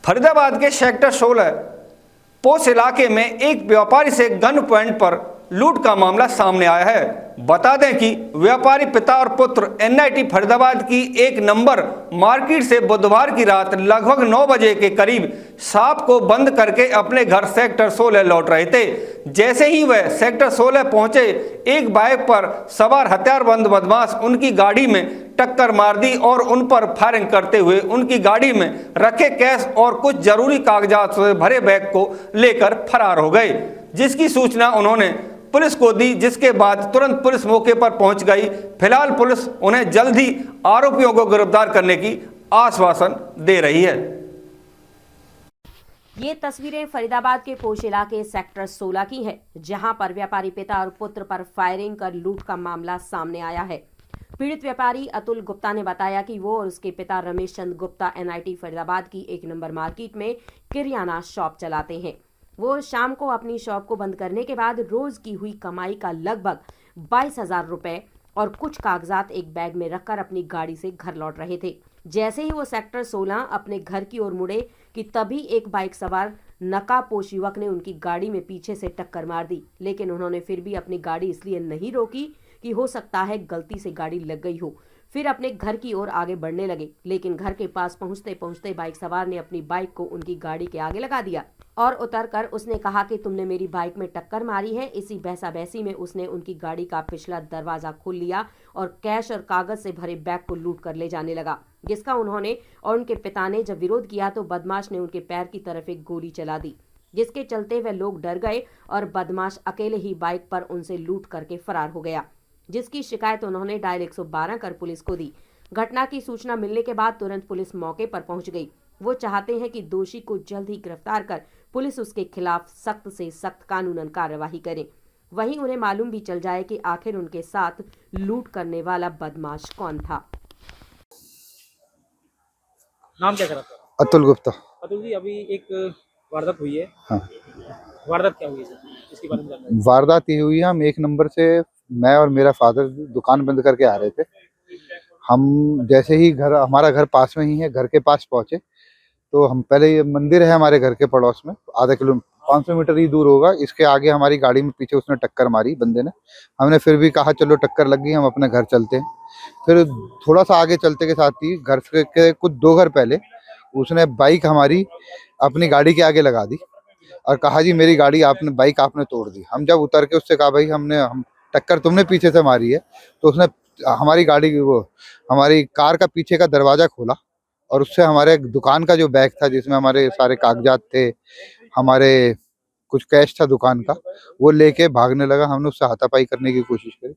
फरीदाबाद के sector 16 post इलाके में एक व्यापारी से गन पॉइंट पर लूट का मामला सामने आया है। बता दें कि व्यापारी पिता और पुत्र एनआईटी फरीदाबाद की एक नंबर मार्केट से बुधवार की रात लगभग 9 बजे के करीब शॉप को बंद करके अपने घर सेक्टर 16 लौट रहे थे। जैसे ही वह सेक्टर 16 पहुंचे, एक बाइक पर सवार हथियारबंद बदमाश उनकी गाड़ी में टक्कर मार दी और उन पर फायरिंग करते हुए उनकी गाड़ी में रखे कैश और कुछ जरूरी कागजात से भरे बैग को लेकर फरार हो गए, जिसकी सूचना उन्होंने पुलिस को दी, जिसके बाद तुरंत पुलिस मौके पर पहुंच गई। फिलहाल पुलिस उन्हें जल्द ही आरोपियों को गिरफ्तार करने की आश्वासन दे रही है। ये तस्वीरें फरीदाबाद के पोश इलाके सेक्टर 16 की है, जहां पर व्यापारी पिता और पुत्र पर फायरिंग कर लूट का मामला सामने आया है। पीड़ित व्यापारी अतुल गुप्ता ने बताया कि वो और उसके पिता रमेश चंद गुप्ता एनआईटी फरीदाबाद की एक नंबर मार्केट में किराना शॉप चलाते हैं। वो शाम को अपनी शॉप को बंद करने के बाद रोज की हुई कमाई का लगभग 22,000 रुपए और कुछ कागजात एक बैग में रखकर अपनी गाड़ी से घर लौट रहे थे। जैसे ही वो सेक्टर 16 अपने घर की ओर मुड़े कि तभी एक बाइक सवार नकाबपोश युवक ने उनकी गाड़ी में पीछे से टक्कर मार दी, लेकिन उन्होंने फिर भी अपनी गाड़ी इसलिए नहीं रोकी कि हो सकता है गलती से गाड़ी लग गई हो। फिर अपने घर की ओर आगे बढ़ने लगे, लेकिन घर के पास पहुंचते पहुंचते बाइक सवार ने अपनी बाइक को उनकी गाड़ी के आगे लगा दिया और उतरकर उसने कहा कि तुमने मेरी बाइक में टक्कर मारी है। इसी बहसा बहसी में उसने उनकी गाड़ी का पिछला दरवाजा खोल लिया और कैश और कागज से भरे बैग को लूट कर ले जाने लगा, जिसका उन्होंने और उनके पिता ने जब विरोध किया तो बदमाश ने उनके पैर की तरफ एक गोली चला दी, जिसके चलते वह लोग डर गए और बदमाश अकेले ही बाइक पर उनसे लूट करके फरार हो गया, जिसकी शिकायत उन्होंने डायल 112 कर पुलिस को दी। घटना की सूचना मिलने के बाद तुरंत पुलिस मौके पर पहुंच गई। वो चाहते हैं कि दोषी को जल्द ही गिरफ्तार कर पुलिस उसके खिलाफ सख्त से सख्त कानूनन कार्रवाई करे। वहीं उन्हें मालूम भी चल जाए कि आखिर उनके साथ लूट करने वाला बदमाश कौन था। नाम क्या करा था? अतुल गुप्ता। अतुल जी, अभी एक वारदात हुई है। हाँ, वारदात क्या हुई है सर? इसके बारे में जानना है। वारदात ये हुई है, हम एक नंबर से मैं और मेरा फादर दुकान बंद करके आ रहे थे। हम जैसे ही हमारा घर पास में ही है, घर के पास पहुंचे तो हम पहले, ये मंदिर है हमारे घर के पड़ोस में, आधा किलो 500 मीटर ही दूर होगा। इसके आगे हमारी गाड़ी में पीछे उसने टक्कर मारी बंदे ने। हमने फिर भी कहा चलो टक्कर लग गई, हम अपने घर चलते हैं। फिर थोड़ा सा आगे चलते के साथ ही घर के कुछ 2 घर पहले उसने बाइक हमारी अपनी गाड़ी के आगे लगा दी और कहा जी मेरी गाड़ी बाइक आपने तोड़ दी। हम जब उतर के उससे कहा भाई हम टक्कर तुमने पीछे से मारी है, तो उसने हमारी गाड़ी हमारी कार का पीछे का दरवाजा खोला और उससे हमारे दुकान का जो बैग था जिसमें हमारे सारे कागजात थे, हमारे कुछ कैश था दुकान का, वो लेके भागने लगा। हमने उससे हाथापाई करने की कोशिश करी।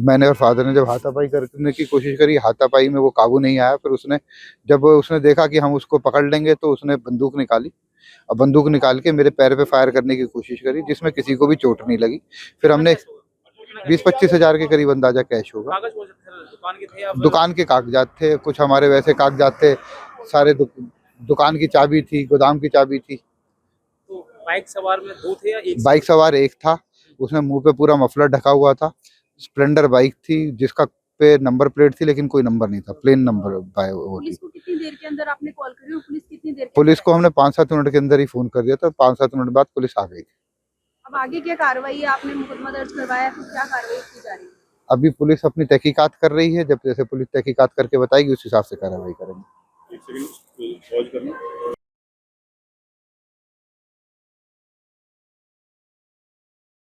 मैंने और फादर ने जब हाथापाई करने की कोशिश करी, हाथापाई में वो काबू नहीं आया। फिर जब उसने देखा कि हम उसको पकड़ लेंगे तो उसने बंदूक निकाली और बंदूक निकाल के मेरे पैर पे फायर करने की कोशिश करी, जिसमें किसी को भी चोट नहीं लगी। फिर हमने 20-25 हजार के करीब अंदाजा कैश होगा। दुकान के कागजात थे, कुछ हमारे वैसे कागजात थे, सारे दुकान की चाबी थी, गोदाम की चाबी थी। तो बाइक सवार में 2 थे या एक? बाइक सवार एक था, उसने मुंह पे पूरा मफलर ढका हुआ था। स्प्लेंडर बाइक थी जिसका पे नंबर प्लेट थी, लेकिन कोई नंबर नहीं था, प्लेन नंबर वो पुलिस को कितनी देर के अंदर आपने कॉल करी और पुलिस कितनी देर पुलिस को हमने 5-7 मिनट के अंदर ही फोन कर दिया था। 5-7 मिनट बाद पुलिस आ गई थी। अब आगे क्या कार्रवाई है? आपने मुकदमा दर्ज करवाया, तो क्या कार्रवाई की जा रही है? अभी पुलिस अपनी तहकीकात कर रही है, जब जैसे पुलिस तहकीकात करके बताएगी उस हिसाब से कार्रवाई करेंगे।